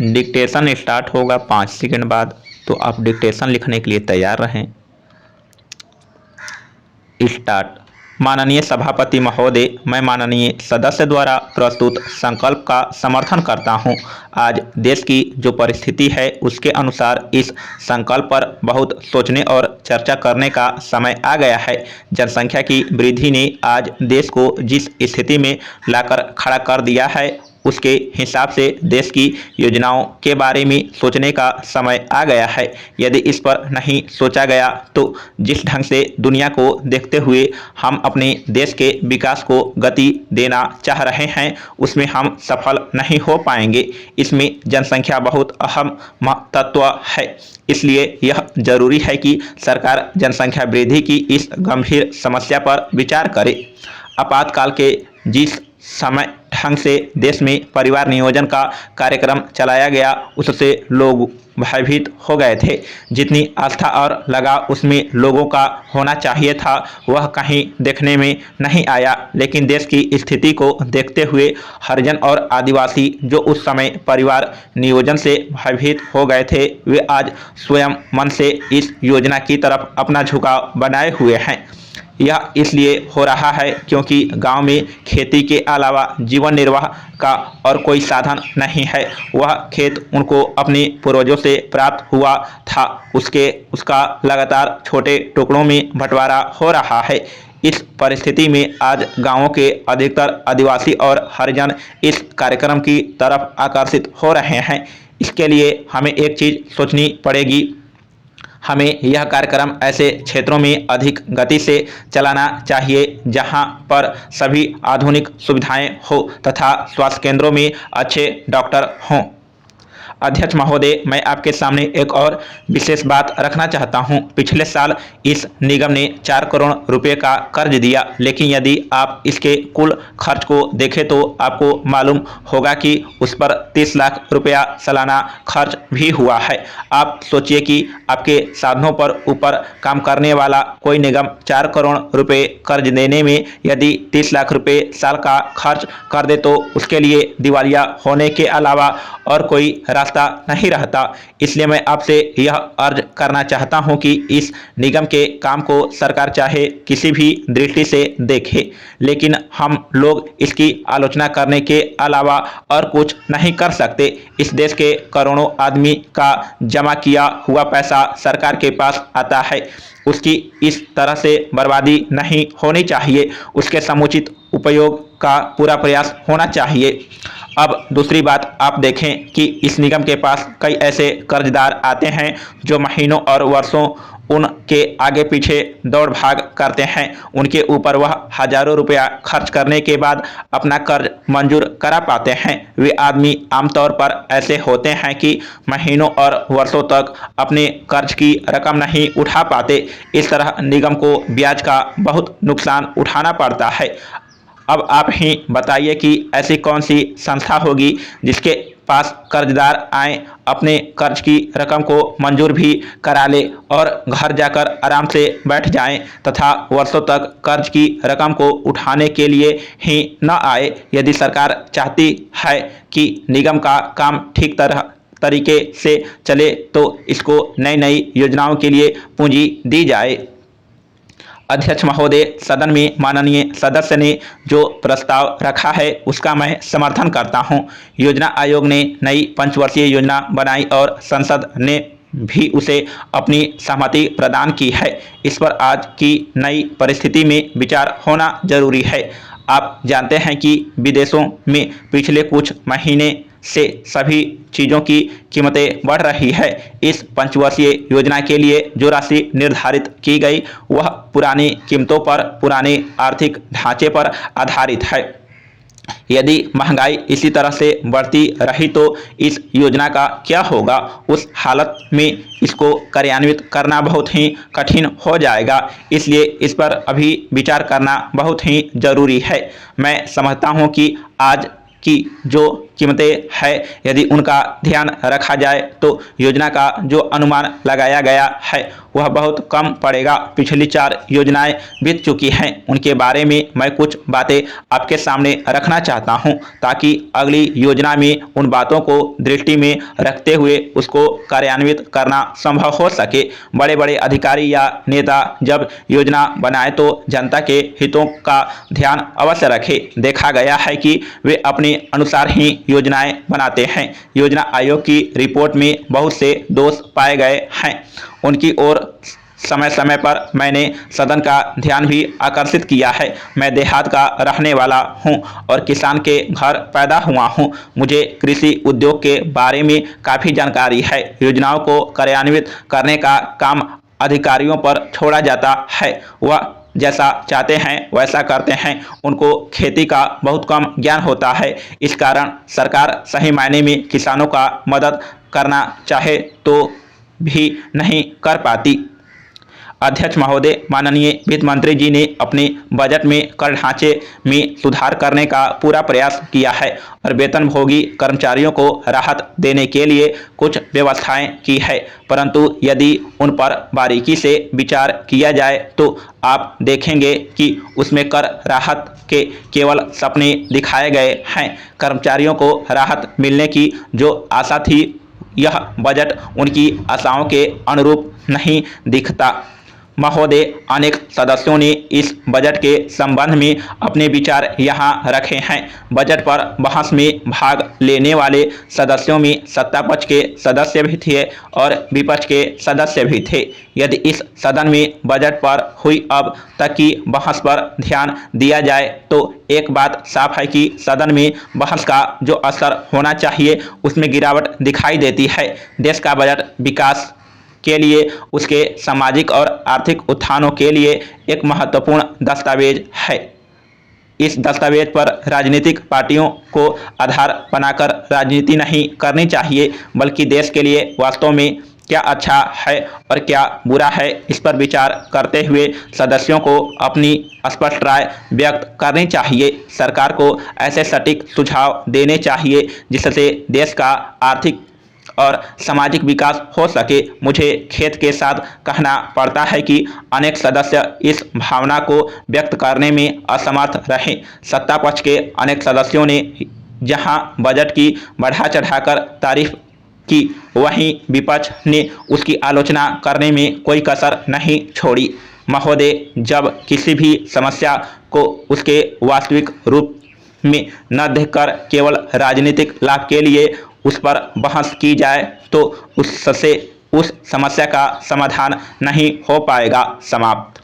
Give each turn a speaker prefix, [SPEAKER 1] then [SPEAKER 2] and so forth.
[SPEAKER 1] Dictation start होगा 5 second बाद, तो आप डिक्टेशन लिखने के लिए तैयार रहें। स्टार्ट। माननीय सभापति महोदय, मैं माननीय सदस्य द्वारा प्रस्तुत संकल्प का समर्थन करता हूं। आज देश की जो परिस्थिति है उसके अनुसार इस संकल्प पर बहुत सोचने और चर्चा करने का समय आ गया है। जनसंख्या की वृद्धि ने आज देश को जिस स्थिति में लाकर खड़ा कर दिया है, उसके हिसाब से देश की योजनाओं के बारे में सोचने का समय आ गया है। यदि इस पर नहीं सोचा गया तो जिस ढंग से दुनिया को देखते हुए हम अपने देश के विकास को गति देना चाह रहे हैं, उसमें हम सफल नहीं हो पाएंगे। इसमें जनसंख्या बहुत अहम तत्व है। इसलिए यह जरूरी है कि सरकार जनसंख्या वृद्धि की इस गंभीर समस्या पर विचार करे। आपातकाल के जिस समय ढंग से देश में परिवार नियोजन का कार्यक्रम चलाया गया, उससे लोग भयभीत हो गए थे। जितनी आस्था और लगाव उसमें लोगों का होना चाहिए था, वह कहीं देखने में नहीं आया। लेकिन देश की स्थिति को देखते हुए हरिजन और आदिवासी जो उस समय परिवार नियोजन से भयभीत हो गए थे, वे आज स्वयं मन से इस योजना की तरफ अपना झुकाव बनाए हुए हैं। यह इसलिए हो रहा है क्योंकि गांव में खेती के अलावा जीवन निर्वाह का और कोई साधन नहीं है। वह खेत उनको अपने पूर्वजों से प्राप्त हुआ था, उसका लगातार छोटे टुकड़ों में बंटवारा हो रहा है। इस परिस्थिति में आज गांवों के अधिकतर आदिवासी और हरिजन इस कार्यक्रम की तरफ आकर्षित हो रहे हैं। इसके लिए हमें एक चीज़ सोचनी पड़ेगी। हमें यह कार्यक्रम ऐसे क्षेत्रों में अधिक गति से चलाना चाहिए जहां पर सभी आधुनिक सुविधाएं हो तथा स्वास्थ्य केंद्रों में अच्छे डॉक्टर हों। अध्यक्ष महोदय, मैं आपके सामने एक और विशेष बात रखना चाहता हूं। पिछले साल इस निगम ने 4 करोड़ रुपए का कर्ज दिया, लेकिन यदि आप इसके कुल खर्च को देखें तो आपको मालूम होगा कि उस पर 30 लाख रुपया सालाना खर्च भी हुआ है। आप सोचिए कि आपके साधनों पर ऊपर काम करने वाला कोई निगम 4 करोड़ रुपए कर्ज देने में यदि 30 लाख रुपए साल का खर्च कर दे तो उसके लिए दिवालिया होने के अलावा और कोई रास्ता नहीं रहता। इसलिए मैं आपसे यह अर्ज करना चाहता हूं कि इस निगम के काम को सरकार चाहे किसी भी दृष्टि से देखे, लेकिन हम लोग इसकी आलोचना करने के अलावा और कुछ नहीं कर सकते। इस देश के करोड़ों आदमी का जमा किया हुआ पैसा सरकार के पास आता है, उसकी इस तरह से बर्बादी नहीं होनी चाहिए। उसके समुचित उपयोग का पूरा प्रयास होना चाहिए। अब दूसरी बात आप देखें कि इस निगम के पास कई ऐसे कर्जदार आते हैं जो महीनों और वर्षों उनके आगे पीछे दौड़ भाग करते हैं। उनके ऊपर वह हजारों रुपया खर्च करने के बाद अपना कर्ज मंजूर करा पाते हैं। वे आदमी आमतौर पर ऐसे होते हैं कि महीनों और वर्षों तक अपने कर्ज की रकम नहीं उठा पाते। इस तरह निगम को ब्याज का बहुत नुकसान उठाना पड़ता है। अब आप ही बताइए कि ऐसी कौन सी संस्था होगी जिसके पास कर्जदार आए, अपने कर्ज की रकम को मंजूर भी करा ले और घर जाकर आराम से बैठ जाएं तथा वर्षों तक कर्ज की रकम को उठाने के लिए ही न आए। यदि सरकार चाहती है कि निगम का काम ठीक तरीके से चले तो इसको नई नई योजनाओं के लिए पूंजी दी जाए। अध्यक्ष महोदय, सदन में माननीय सदस्य ने जो प्रस्ताव रखा है उसका मैं समर्थन करता हूं। योजना आयोग ने नई पंचवर्षीय योजना बनाई और संसद ने भी उसे अपनी सहमति प्रदान की है। इस पर आज की नई परिस्थिति में विचार होना जरूरी है। आप जानते हैं कि विदेशों में पिछले कुछ महीने से सभी चीज़ों की कीमतें बढ़ रही है। इस पंचवर्षीय योजना के लिए जो राशि निर्धारित की गई वह पुरानी कीमतों पर, पुराने आर्थिक ढांचे पर आधारित है। यदि महंगाई इसी तरह से बढ़ती रही तो इस योजना का क्या होगा? उस हालत में इसको कार्यान्वित करना बहुत ही कठिन हो जाएगा। इसलिए इस पर अभी विचार करना बहुत ही जरूरी है। मैं समझता हूँ कि आज की जो कीमतें है, यदि उनका ध्यान रखा जाए तो योजना का जो अनुमान लगाया गया है वह बहुत कम पड़ेगा। पिछली 4 योजनाएं बीत चुकी हैं, उनके बारे में मैं कुछ बातें आपके सामने रखना चाहता हूं ताकि अगली योजना में उन बातों को दृष्टि में रखते हुए उसको कार्यान्वित करना संभव हो सके। बड़े बड़े अधिकारी या नेता जब योजना बनाए तो जनता के हितों का ध्यान अवश्य रखें। देखा गया है कि वे अपने अनुसार ही योजनाएं बनाते हैं। योजना आयोग की रिपोर्ट में बहुत से दोष पाए गए हैं, उनकी ओर समय समय पर मैंने सदन का ध्यान भी आकर्षित किया है। मैं देहात का रहने वाला हूं और किसान के घर पैदा हुआ हूं। मुझे कृषि उद्योग के बारे में काफ़ी जानकारी है। योजनाओं को कार्यान्वित करने का काम अधिकारियों पर छोड़ा जाता है, वह जैसा चाहते हैं वैसा करते हैं। उनको खेती का बहुत कम ज्ञान होता है। इस कारण सरकार सही मायने में किसानों का मदद करना चाहे तो भी नहीं कर पाती। अध्यक्ष महोदय, माननीय वित्त मंत्री जी ने अपने बजट में कर ढांचे में सुधार करने का पूरा प्रयास किया है और वेतनभोगी कर्मचारियों को राहत देने के लिए कुछ व्यवस्थाएं की है, परंतु यदि उन पर बारीकी से विचार किया जाए तो आप देखेंगे कि उसमें कर राहत के केवल सपने दिखाए गए हैं। कर्मचारियों को राहत मिलने की जो आशा थी, यह बजट उनकी आशाओं के अनुरूप नहीं दिखता। महोदय, अनेक सदस्यों ने इस बजट के संबंध में अपने विचार यहाँ रखे हैं। बजट पर बहस में भाग लेने वाले सदस्यों में सत्ता पक्ष के सदस्य भी थे और विपक्ष के सदस्य भी थे। यदि इस सदन में बजट पर हुई अब तक की बहस पर ध्यान दिया जाए तो एक बात साफ है कि सदन में बहस का जो असर होना चाहिए उसमें गिरावट दिखाई देती है। देश का बजट विकास के लिए, उसके सामाजिक और आर्थिक उत्थानों के लिए एक महत्वपूर्ण दस्तावेज है। इस दस्तावेज पर राजनीतिक पार्टियों को आधार बनाकर राजनीति नहीं करनी चाहिए, बल्कि देश के लिए वास्तव में क्या अच्छा है और क्या बुरा है, इस पर विचार करते हुए सदस्यों को अपनी स्पष्ट राय व्यक्त करनी चाहिए। सरकार को ऐसे सटीक सुझाव देने चाहिए जिससे देश का आर्थिक और सामाजिक विकास हो सके। मुझे खेद के साथ कहना पड़ता है कि अनेक सदस्य इस भावना को व्यक्त करने में असमर्थ रहे। सत्ता पक्ष के अनेक सदस्यों ने जहां बजट की बढ़ा चढ़ाकर तारीफ की, वहीं विपक्ष ने उसकी आलोचना करने में कोई कसर नहीं छोड़ी। महोदय, जब किसी भी समस्या को उसके वास्तविक रूप में न देखकर केवल राजनीतिक लाभ के लिए उस पर बहस की जाए तो उससे उस समस्या का समाधान नहीं हो पाएगा। समाप्त।